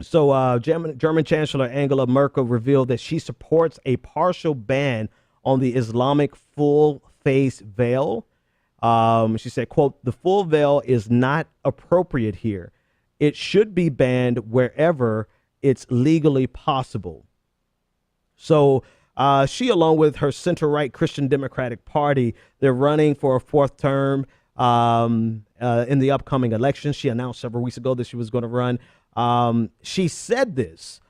So, German Chancellor Angela Merkel revealed that she supports a partial ban on the Islamic full face veil. She said, quote, the full veil is not appropriate here. It should be banned wherever it's legally possible. So she, along with her center right Christian Democratic Party, they're running for a fourth term in the upcoming election. She announced several weeks ago that she was going to run. She said this,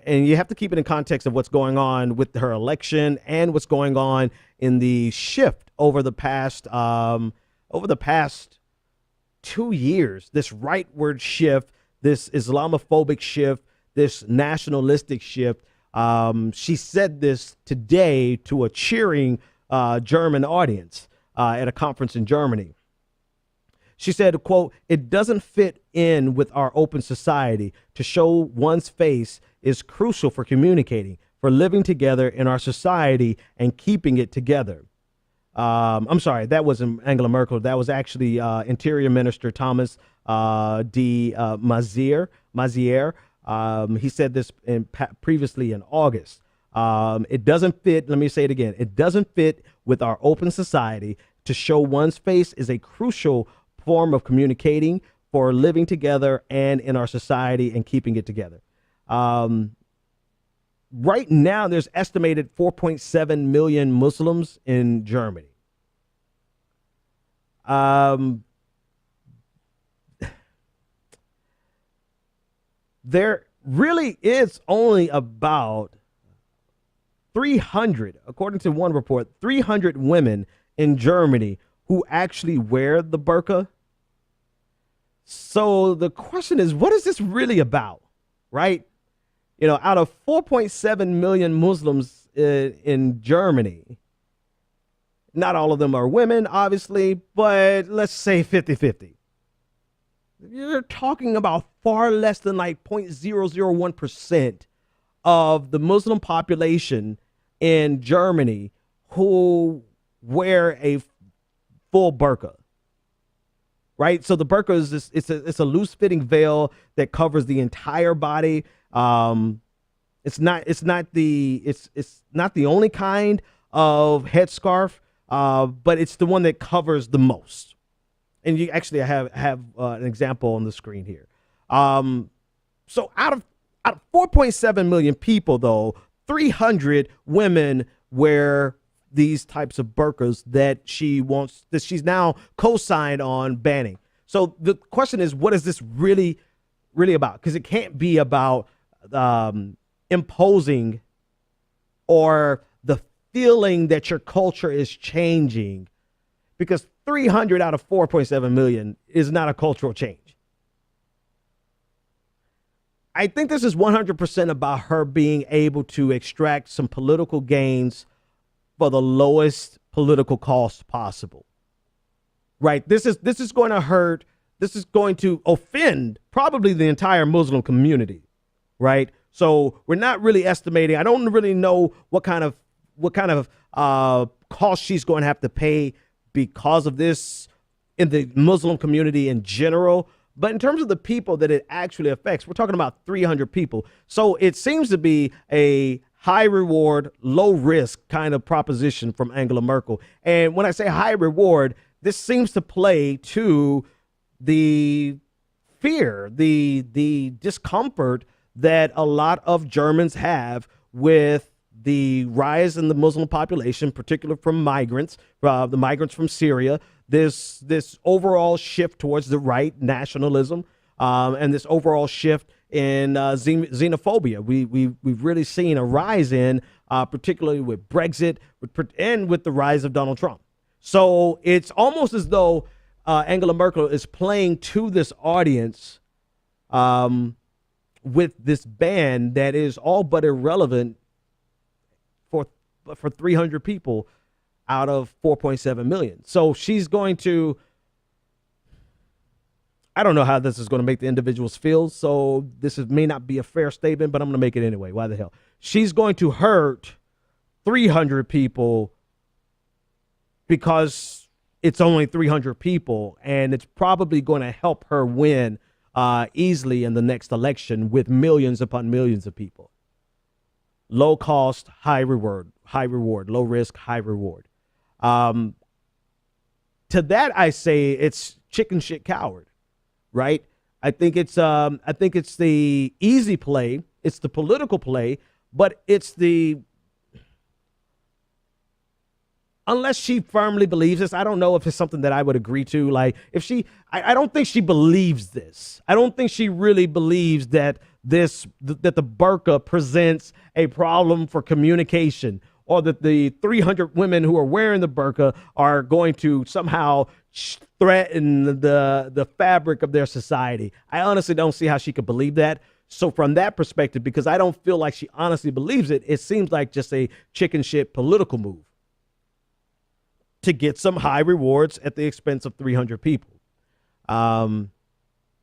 and you have to keep it in context of what's going on with her election and what's going on in the shift over the past 2 years. This rightward shift, this Islamophobic shift, this nationalistic shift. She said this today to a cheering German audience at a conference in Germany. She said, quote, it doesn't fit in with our open society. To show one's face is crucial for communicating, for living together in our society and keeping it together. I'm sorry, that wasn't Angela Merkel. That was actually Interior Minister Thomas de Maizière. He said this previously in August. It doesn't fit. Let me say it again. It doesn't fit with our open society. To show one's face is a crucial form of communicating, for living together and in our society and keeping it together. Right now, there's estimated 4.7 million Muslims in Germany. There really is only about 300, according to one report, 300 women in Germany who actually wear the burqa. So the question is, what is this really about, right? You know, out of 4.7 million Muslims in Germany, not all of them are women, obviously, but let's say 50-50. You're talking about far less than like 0.001% of the Muslim population in Germany who wear a full burqa, right? So the burqa is this, it's a loose fitting veil that covers the entire body. It's not the only kind of headscarf, but it's the one that covers the most. And you actually have an example on the screen here. So out of 4.7 million people, though, 300 women wear these types of burqas that she's now co-signed on banning. So the question is, what is this really about? Because it can't be about imposing or the feeling that your culture is changing, because 300 out of 4.7 million is not a cultural change. I think this is 100% about her being able to extract some political gains for the lowest political cost possible. Right? This is going to hurt. This is going to offend probably the entire Muslim community. Right? So we're not really estimating. I don't really know what kind of cost she's going to have to pay because of this in the Muslim community in general. But in terms of the people that it actually affects, we're talking about 300 people. So it seems to be a high reward, low risk kind of proposition from Angela Merkel. And when I say high reward, this seems to play to the fear, the discomfort that a lot of Germans have with the rise in the Muslim population, particularly from migrants, the migrants from Syria, this overall shift towards the right, nationalism, and this overall shift in xenophobia. We've really seen a rise in, particularly with Brexit and with the rise of Donald Trump. So it's almost as though Angela Merkel is playing to this audience with this ban that is all but irrelevant for 300 people out of 4.7 million. So she's going to, I don't know how this is going to make the individuals feel. So may not be a fair statement, but I'm going to make it anyway. Why the hell? She's going to hurt 300 people because it's only 300 people, and it's probably going to help her win easily in the next election with millions upon millions of people. Low cost, high reward, low risk, high reward. Um, to that, I say it's chicken shit coward, right? I think it's the easy play, it's the political play, but it's the unless she firmly believes this, I don't know if it's something that I would agree to. Like, if she, I don't think she believes this. I don't think she really believes that that the burqa presents a problem for communication, or that the 300 women who are wearing the burqa are going to somehow threaten the fabric of their society. I honestly don't see how she could believe that. So from that perspective, because I don't feel like she honestly believes it, it seems like just a chicken shit political move to get some high rewards at the expense of 300 people. And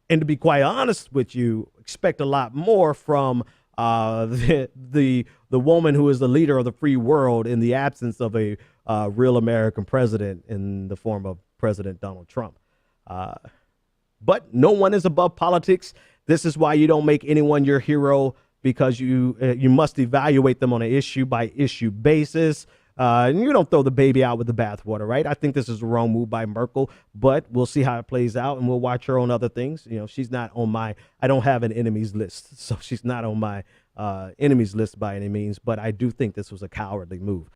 to be quite honest with you, expect a lot more from the woman who is the leader of the free world in the absence of a real American president in the form of President Donald Trump. But no one is above politics. This is why you don't make anyone your hero, because you must evaluate them on an issue by issue basis. And you don't throw the baby out with the bathwater, right? I think this is the wrong move by Merkel, but we'll see how it plays out, and we'll watch her on other things. You know, she's not on I don't have an enemies list, so she's not on my enemies list by any means, but I do think this was a cowardly move.